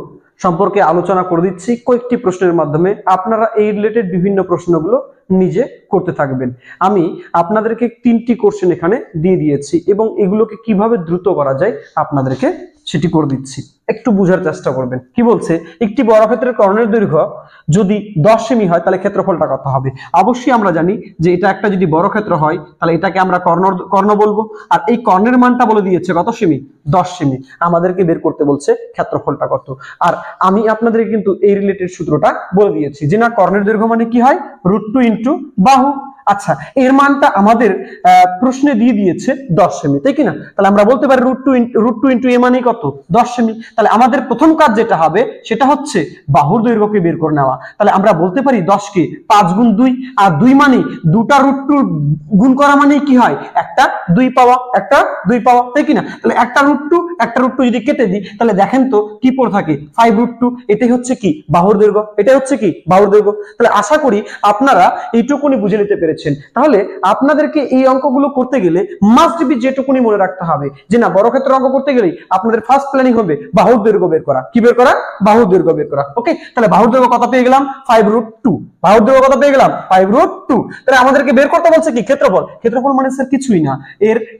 সম্পর্কে আলোচনা করে দিচ্ছি কয়েকটি প্রশ্নের মাধ্যমে। আপনারা এই রিলেটেড বিভিন্ন প্রশ্নগুলো নিজে করতে থাকবেন। আমি আপনাদেরকে 3টি কোশ্চেন এখানে দিয়ে দিয়েছি, এবং এগুলোকে কিভাবে দ্রুত করা যায় আপনাদেরকে সেটি করে দিচ্ছি, একটু বোঝার চেষ্টা করবেন। কি বলছে? একটি বর্গক্ষেত্রের কর্ণের দৈর্ঘ্য যদি 10 সেমি হয় তাহলে ক্ষেত্রফলটা কত হবে? অবশ্যই আমরা জানি যে এটা একটা যদি বর্গক্ষেত্র হয় তাহলে এটাকে আমরা কর্ণ বলবো, আর এই কর্ণের মানটা বলে দিয়েছে কত সেমি? 10 সেমি। আমাদেরকে বের করতে বলছে ক্ষেত্রফলটা কত। আর আমি আপনাদের কিন্তু এই রিলেটেড সূত্রটা বলে দিয়েছি যে না, কর্ণের দৈর্ঘ্য মানে কি হয়? √2 ইন্টু বাহু, আচ্ছা, এর মানটা আমাদের প্রশ্নে দিয়ে দিয়েছে 10 সেমি, তাই কি না? তাহলে আমরা বলতে পারি √2 ইন্টু এ মানে কত? 10 সেমি। তাহলে আমাদের প্রথম কাজ যেটা হবে সেটা হচ্ছে বাহুর দৈর্ঘ্যকে বের করে নেওয়া। তাহলে আমরা বলতে পারি 10 কে 5 গুণ 2, আর 2 মানে দুটা √2 গুণ করা মানে কি হয়? একটা 2 পাওয়া, একটা 2 পাওয়া, তাই কি না? তাহলে একটা √2 যদি কেটে দিই তাহলে দেখেন তো কি পড়ে থাকে? 5√2। এটাই হচ্ছে কি? বাহুর দৈর্ঘ্য। এটাই হচ্ছে কি? বাহুর দৈর্ঘ্য। তাহলে আশা করি আপনারা এইটুকুনি বুঝে নিতে পেরেছেন। তাহলে আপনাদেরকে এই অঙ্কগুলো করতে গেলে মাস্ট বি যেটুকুনি মনে রাখতে হবে যে না, বর্গক্ষেত্রের অঙ্ক করতে গেলেই আপনাদের ফার্স্ট প্ল্যানিং হবে বাহুর দৈর্ঘ্য বের করা। কি বের করা? বাহুর দৈর্ঘ্য বের করা। ওকে, তাহলে বাহুর দৈর্ঘ্য কত পেয়ে গেলাম? 5√2। বাহুর দৈর্ঘ্য কত পেয়ে গেলাম? 5√2। তাহলে আমাদেরকে বের করতে বলছে কি? ক্ষেত্রফল। ক্ষেত্রফল মানে স্যার কিছুই না,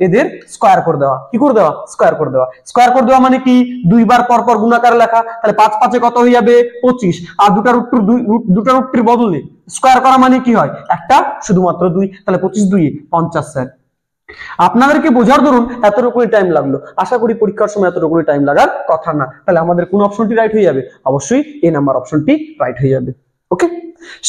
এদের স্কয়ার করে দেওয়া। কি করে দেওয়া? স্কয়ার করে দেওয়া। স্কয়ার করে দেওয়া মানে কি? দুইবার পর পর গুণাকার লেখা। তাহলে 5 5 এ কত হয়ে যাবে? 25। আর দুটা √2 বদলে স্কয়ার করা মানে কি হয়? একটা শুধুমাত্র 2। তাহলে 25 2 50 স্যার। আপনাদেরকে বোঝার ধরুন এতটুকুই টাইম লাগলো। আশা করি পরীক্ষার সময় এতটুকুই টাইম লাগার কথা না। তাহলে আমাদের কোন অপশনটি রাইট হয়ে যাবে? অবশ্যই এ নাম্বার অপশনটি রাইট হয়ে যাবে। ওকে,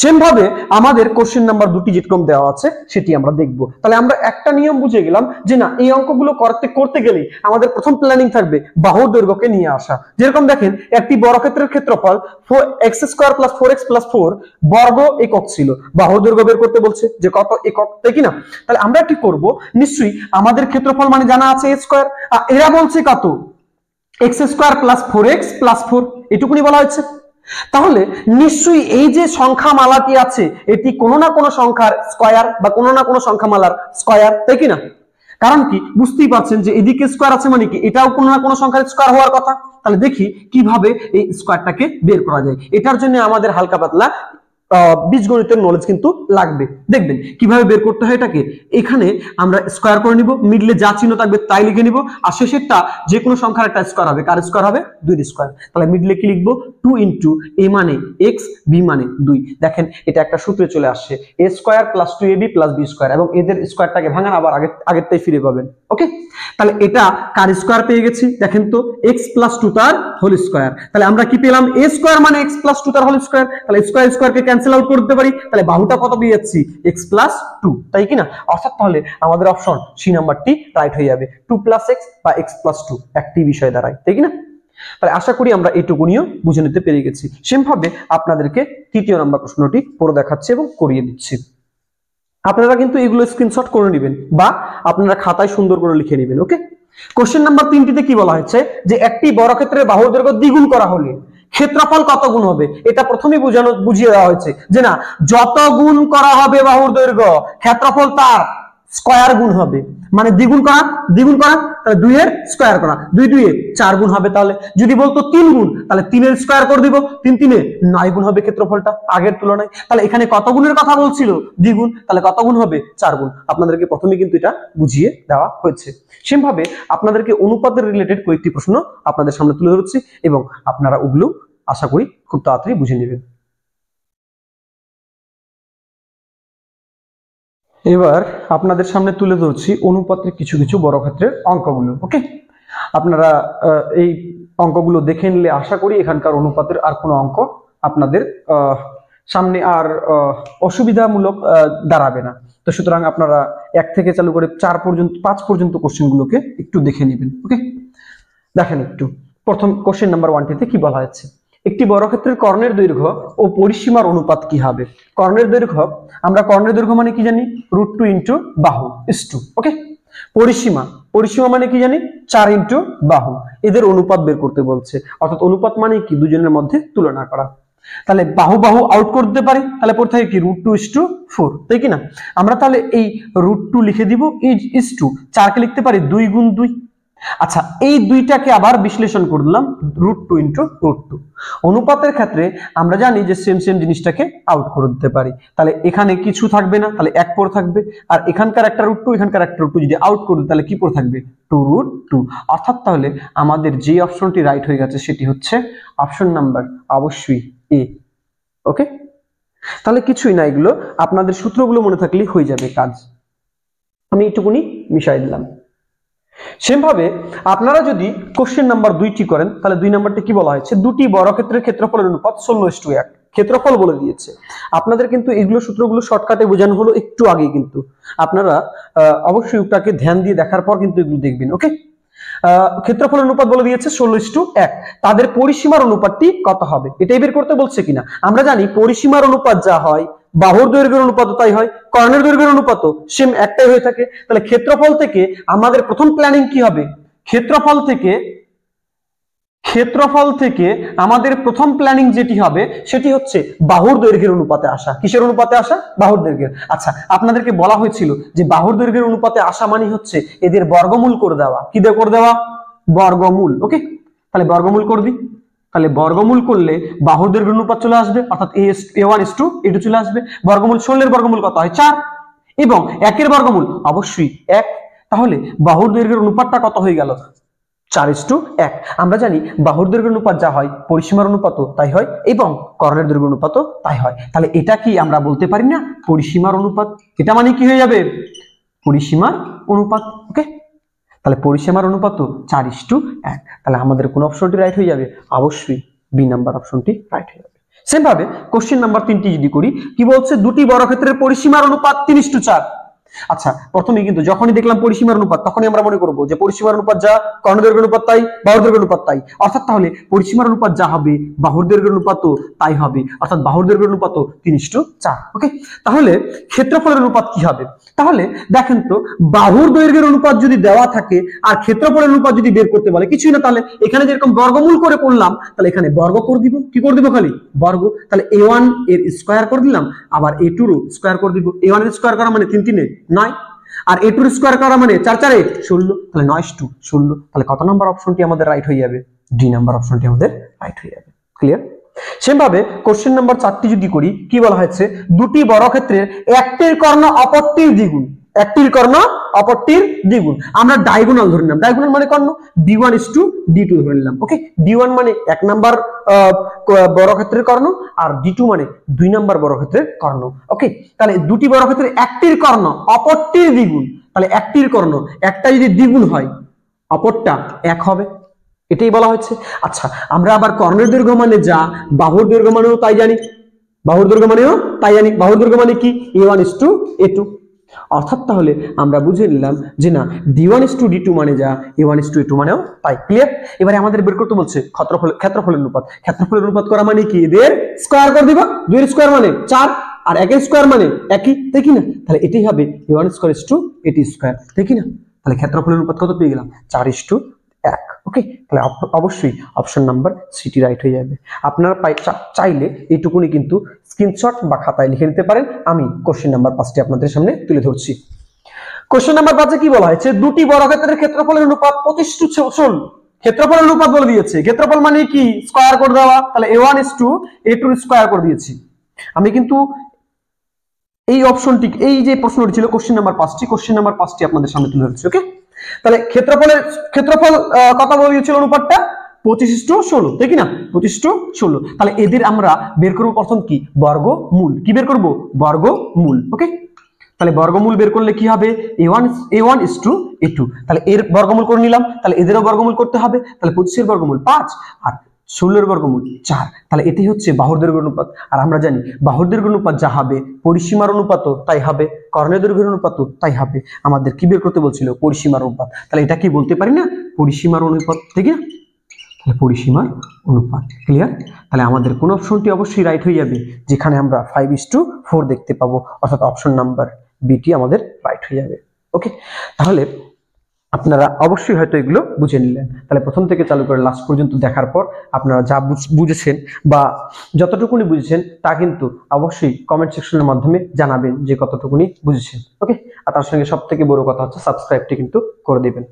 সেম ভাবে আমাদের কোশ্চেন নাম্বার দুটি যেরকম দেওয়া আছে সেটি আমরা দেখব। তাহলে আমরা একটা নিয়ম বুঝে গেলাম যে না, এই অঙ্কগুলো করতে গেলেই আমাদের প্রথম প্ল্যানিং থাকবে বাহুর দৈর্ঘ্যকে নিয়ে আসা। যেরকম দেখেন, একটি বর্গক্ষেত্রের ক্ষেত্রফল 4x² + 4x + 4 বর্গ একক ছিল। বাহুর দৈর্ঘ্য বের করতে বলছে যে কত একক, তাই কি না? তাহলে আমরা কি করব? নিশ্চয়ই আমাদের ক্ষেত্রফল মানে জানা আছে a স্কয়ার, আর এরা বলছে কত? x² + 4x + 4, এটুকুনি বলা হয়েছে। তাহলে নিশ্চয়ই এই যে সংখ্যা মালাটি আছে এটি কোনো না কোনো সংখ্যার স্কয়ার বা কোনো না কোনো সংখ্যা মালার স্কয়ার, তাই কি না? কারণ কি? বুঝতেই পারছেন যে এদিকে স্কয়ার আছে মানে কি এটাও কোনো না কোনো সংখ্যার স্কয়ার হওয়ার কথা। তাহলে দেখি কিভাবে এই স্কয়ারটাকে বের করা যায়। এটার জন্য আমাদের হালকা পাতলা বীজগণিতের নলেজ কিন্তু লাগবে। দেখবেন কিভাবে বের করতে হয় এটাকে। এখানে আমরা স্কয়ার করে নিব, মিডলে যা চিহ্ন থাকবে তাই লিখে নিব, আর শেষেরটা যে কোনো সংখ্যার একটা স্কয়ার হবে। কার স্কয়ার হবে? 2 এর স্কয়ার। তাহলে মিডলে কি লিখবো? 2 ইনটু a মানে x, b মানে 2। দেখেন এটা একটা সূত্রে চলে আসছে, a square + 2ab + b square, এবং এদের স্কয়ারটাকে ভাঙান আবার আগেরটাই ফিরে পাবেন। ওকে, তাহলে এটা কার স্কয়ার পেয়ে গেছি? দেখেন তো x + 2 তার হোল স্কয়ার। তাহলে আমরা কি পেলাম? a স্কয়ার মানে x + 2 তার হোল স্কয়ার। তাহলে স্কয়ার স্কয়ারকে ক্যান্সেল আউট করতে পারি। তাহলে বাহুটা কত পেয়ে যাচ্ছি? x + 2, তাই কি না? অর্থাৎ তাহলে আমাদের অপশন সি নাম্বারটি রাইট হয়ে যাবে। 2 + x বা x + 2 একটি বিষয় দাঁড়ায়, তাই কি না? তাহলে আশা করি আমরা এইটুকুনিও বুঝে নিতে পেরে গেছি। সেম ভাবে আপনাদেরকে তৃতীয় নাম্বার প্রশ্নটি পড়ে দেখাচ্ছি এবং করিয়ে দিচ্ছি। আপনারা কিন্তু এগুলো স্ক্রিনশট করে নেবেন বা আপনারা খাতায় সুন্দর করে লিখে নেবেন। ওকে, কোশ্চেন নাম্বার 3টিতে কি বলা হয়েছে? যে একটি বর্গক্ষেত্রের বাহুর দৈর্ঘ্য দ্বিগুণ করা হলে ক্ষেত্রফল কত গুণ হবে? এটা প্রথমেই বুঝিয়ে দেওয়া হয়েছে যে না, যত গুণ করা হবে বাহুর দৈর্ঘ্য ক্ষেত্রফল তার স্কয়ার গুণ হবে। মানে দ্বিগুণ করা তাহলে 2 এর স্কয়ার করা, 2 2 এ 4 গুণ হবে। তাহলে যদি বলতো 3 গুণ তাহলে 3 এর স্কয়ার করে দিব, 3 3 এ 9 গুণ হবে ক্ষেত্রফলটা আগের তুলনায়। তাহলে এখানে কত গুণের কথা বলছিল? দ্বিগুণ। তাহলে কত গুণ হবে? 4 গুণ। আপনাদেরকে প্রথমে কিন্তু এটা বুঝিয়ে দেওয়া হয়েছে। সেম ভাবে আপনাদেরকে অনুপাতের রিলেটেড কয়েকটি প্রশ্ন আপনাদের সামনে তুলে ধরছি এবং আপনারা ওগুলো আশা করি খুব তাড়াতাড়ি বুঝে নেবেন। এবার আপনাদের সামনে তুলে ধরছি অনুপাতের কিছু কিছু বর্গক্ষেত্রের অঙ্কগুলো। ওকে, আপনারা এই অঙ্কগুলো দেখে নিলে আশা করি এখানকার অনুপাতের আর কোনো অঙ্ক আপনাদের সামনে আর অসুবিধামূলক দাঁড়াবে না। তো সুতরাং আপনারা 1 থেকে চালু করে 5 পর্যন্ত কোশ্চেনগুলোকে একটু দেখে নেবেন। ওকে, দেখেন একটু প্রথম কোশ্চেন নাম্বার 1টিতে কি বলা হয়েছে? একটি বর্গক্ষেত্রের কর্ণের দৈর্ঘ্য ও পরিসীমার অনুপাত কি হবে? কর্ণের দৈর্ঘ্য, আমরা কর্ণের দৈর্ঘ্য মানে কি জানি? √2 ইন্টু বাহু ইস টু। ওকে, পরিসীমা মানে কি জানি? 4 ইন্টু বাহু। এদের অনুপাত বের করতে বলছে। অর্থাৎ অনুপাত মানে কি? দুজনের মধ্যে তুলনা করা। তাহলে বাহু আউট করতে পারি, তাহলে পড়তে হয় কি? √2:4, তাই কি না? আমরা তাহলে এই √2 লিখে দিব ইস টু 4 কে লিখতে পারি 2 গুণ 2। আচ্ছা, এই দুইটাকে আবার বিশ্লেষণ করলাম √2 ইন্টু √2। অনুপাতের ক্ষেত্রে আমরা জানি যে সেম জিনিসটাকে আউট করে দিতে পারি। তাহলে এখানে কিছু থাকবে না, তাহলে 1 পড়ে থাকবে, আর এখানকার একটা √2 এখানকার একটা √2 যদি আউট করে তাহলে কি পড়ে থাকবে? 2√2। অর্থাৎ তাহলে আমাদের যে অপশনটি রাইট হয়ে গেছে সেটি হচ্ছে অপশন নাম্বার অবশ্যই এ। ওকে, তাহলে কিছুই না, এগুলো আপনাদের সূত্রগুলো মনে থাকলেই হয়ে যাবে কাজ। আমি এইটুকুনি মিশাই দিলাম। সেম ভাবে আপনারা যদি কোশ্চেন নাম্বার 2টি করেন তাহলে 2 নাম্বারটি কি বলা হয়েছে? দুটি বর্গক্ষেত্রের ক্ষেত্রফলের অনুপাত 16:1। ক্ষেত্রফল বলে দিয়েছে। আপনাদের কিন্তু এগুলো সূত্রগুলো শর্টকাটে বোঝানো হলো একটু আগে, কিন্তু আপনারা অবশ্যই ওটাকে ধ্যান দিয়ে দেখার পর কিন্তু এগুলো দেখবেন। ওকে, ক্ষেত্রফলের অনুপাত বলে দিয়েছে 16:1। তাদের পরিসীমার অনুপাতটি কত হবে এটাই বের করতে বলছে কিনা। আমরা জানি পরিসীমার অনুপাত যা হয় বাহুর দৈর্ঘ্যের অনুপাত তাই হয়, কর্ণের দৈর্ঘ্যের অনুপাত সেম একটাই হয়ে থাকে। তাহলে ক্ষেত্রফল থেকে আমাদের প্রথম প্ল্যানিং কি হবে, ক্ষেত্রফল থেকে আমাদের প্রথম প্ল্যানিং যেটি হবে সেটি হচ্ছে বাহুর দৈর্ঘ্যের অনুপাতে আসা। কিসের অনুপাতে আসা? বাহুর দৈর্ঘ্যের। আচ্ছা, আপনাদেরকে বলা হয়েছিল যে বাহুর দৈর্ঘ্যের অনুপাতে আসা মানে হচ্ছে এদের বর্গমূল করে দেওয়া। কি দিয়ে করে দেওয়া? বর্গমূল। ওকে, তাহলে বর্গমূল করে দিই। তাহলে বর্গমূল করলে বাহুর দৈর্ঘ্যের অনুপাত চলে আসবে, অর্থাৎ a1:a2 চলে আসবে। বর্গমূল 16 বর্গমূল কত হয়? 4। এবং 1 বর্গমূল অবশ্যই 1। তাহলে বাহুর দৈর্ঘ্যের অনুপাতটা কত হয়ে গেল? 4:1। আমরা জানি বাহুর দৈর্ঘ্যের অনুপাত যা হয় পরিসীমার অনুপাতও তাই হয় এবং কর্ণের দৈর্ঘ্যের অনুপাতও তাই হয়। তাহলে এটা কি আমরা বলতে পারি না পরিসীমার অনুপাত? এটা মানে কি হয়ে যাবে? পরিসীমার অনুপাত। ওকে, তাহলে পরিসীমার অনুপাতও 4:1। তাহলে আমাদের কোন অপশনটি রাইট হয়ে যাবে? অবশ্যই বি নাম্বার অপশনটি রাইট হয়ে যাবে। সেম ভাবে কোশ্চেন নাম্বার 3টি যদি করি, কি বলছে? দুটি বর্গক্ষেত্রের পরিসীমার অনুপাত 3:4। আচ্ছা, প্রথমে কিন্তু যখনই দেখলাম পরিসীমার অনুপাত তখনই আমরা মনে করব যে পরিসীমার অনুপাত যা কর্ণ দৈর্ঘ্যের অনুপাত তাই, বাহুর দৈর্ঘ্যের অনুপাত তাই। অর্থাৎ তাহলে পরিসীমার অনুপাত যা হবে বাহুর দৈর্ঘ্যের অনুপাতও তাই হবে, অর্থাৎ বাহুর দৈর্ঘ্যের অনুপাতও 3:4। ওকে, তাহলে ক্ষেত্রফলের অনুপাত কি হবে? তাহলে দেখেন তো, বাহুর দৈর্ঘ্যের অনুপাত যদি দেওয়া থাকে আর ক্ষেত্রফলের অনুপাত যদি বের করতে বলে, কিছুই না, তাহলে এখানে যেরকম বর্গমূল করে করলাম তাহলে এখানে বর্গ করে দিব। কি করে দিব? খালি বর্গ। তাহলে a1 এর স্কয়ার করে দিলাম, আবার a2 এর স্কয়ার করে দিব। a1 এর স্কয়ার করা মানে 3 3 9, আর a2 এর স্কয়ার করা মানে 4 4 16। তাহলে 9:16। তাহলে কত নাম্বার অপশনটি আমাদের রাইট হয়ে যাবে? ডি নাম্বার অপশনটি আমাদের রাইট হয়ে যাবে। ক্লিয়ার? সেম ভাবে কোশ্চেন নাম্বার 4টি যদি করি, কি বলা হয়েছে? দুটি বর্গক্ষেত্রের একটির কর্ণ অপরটির দ্বিগুণ। একটির কর্ণ অপরটির দ্বিগুণ। আমরা ডায়াগোনাল ধরে নিলাম। ডায়াগোনাল মানে কর্ণ, d1:d2 ধরে নিলাম। ওকে, d1 মানে 1 নাম্বার বর্গক্ষেত্রের কর্ণ আর d2 মানে 2 নাম্বার বর্গক্ষেত্রের কর্ণ। ওকে, তাহলে দুটি বর্গক্ষেত্রের একটির কর্ণ অপরটির দ্বিগুণ। তাহলে একটির কর্ণ একটা যদি দ্বিগুণ হয় অপরটা 1 হবে, এটাই বলা হয়েছে। আচ্ছা, আমরা আবার কর্ণের দৈর্ঘ্য মানে যা বাহুর দৈর্ঘ্য মানেও তাই জানি। বাহুর দৈর্ঘ্য মানেও তাই জানি। বাহুর দৈর্ঘ্য মানে কি? a1:a2। অর্থাৎ তাহলে আমরা বুঝে নিলাম যে না, d1:d2 মানে যা a1:a2 মানেও তাই। ক্লিয়ার? এবারে আমাদের বের করতে বলছে ক্ষেত্রফলের অনুপাত। ক্ষেত্রফলের অনুপাত করা মানে কি? এদের স্কয়ার করে দিবা। 2 এর স্কয়ার মানে 4 আর 1 এর স্কয়ার মানে একই, তাই কি না? তাহলে এটাই হবে a1² তাই কি না? তাহলে ক্ষেত্রফলের অনুপাত কত পেয়ে গেলাম? 4:1। ওকে, তাহলে অবশ্যই অপশন নাম্বার সিটি রাইট হয়ে যাবে। আপনারা চাইলে এইটুকুনি কিন্তু স্ক্রিনশট বা খাতায় লিখে নিতে পারেন। আমি কোশ্চেন নাম্বার 5টি আপনাদের সামনে তুলে ধরছি। কোশ্চেন নাম্বার 5-এ কি বলা হয়েছে? দুটি বর্গক্ষেত্রের ক্ষেত্রফলের অনুপাত 25:16। ক্ষেত্রফলের অনুপাত বলে দিয়েছে। ক্ষেত্রফল মানে কি? স্কয়ার করে দেওয়া। তাহলে a1:a2 স্কয়ার করে দিয়েছি। আমি কিন্তু এই অপশনটি, এই যে প্রশ্নটি ছিল কোশ্চেন নাম্বার 5টি আপনাদের সামনে তুলে ধরছি। ওকে, তাহলে ক্ষেত্রফল কত বলে দিয়েছিল? অনুপাতটা 25:16 তাই কি না? 25:16। তাহলে এদের আমরা বের করব প্রথম কি? বর্গমূল। কি বের করব? বর্গমূল। ওকে, তাহলে বর্গমূল বের করলে কি হবে? a1:a2। তাহলে এর বর্গমূল করে নিলাম, তাহলে এদেরও বর্গমূল করতে হবে। তাহলে 25 এর বর্গমূল 5 আর 16 এর বর্গমূল 4। তাহলে এটি হচ্ছে বাহুর দৈর্ঘ্য অনুপাত। আর আমরা জানি বাহুর দৈর্ঘ্য অনুপাত যা হবে পরিসীমার অনুপাতও তাই হবে, কর্ণের দৈর্ঘ্যের অনুপাতও তাই হবে। আমাদের কি বের করতে বলছিল? পরিসীমার অনুপাত। তাহলে এটা কি বলতে পারি না? পরিসীমার অনুপাত, ঠিক না? তাহলে পরিসীমার অনুপাত। ক্লিয়ার? তাহলে আমাদের কোন অপশনটি অবশ্যই রাইট হয়ে যাবে? যেখানে আমরা 5:4 দেখতে পাবো, অর্থাৎ অপশন নাম্বার বিটি আমাদের রাইট হয়ে যাবে। ওকে, তাহলে আপনারা অবশ্যই হয়তো এগুলো বুঝে নিলেন। তাহলে প্রথম থেকে চালু করে লাস্ট পর্যন্ত দেখার পর আপনারা যা বুঝেছেন বা যতটুকুনি বুঝেছেন তা কিন্তু অবশ্যই কমেন্ট সেকশনের মাধ্যমে জানাবেন যে কতটুকুনি বুঝেছেন। ওকে, আর তার সঙ্গে সব থেকে বড় কথা হচ্ছে সাবস্ক্রাইবটি কিন্তু করে দিবেন।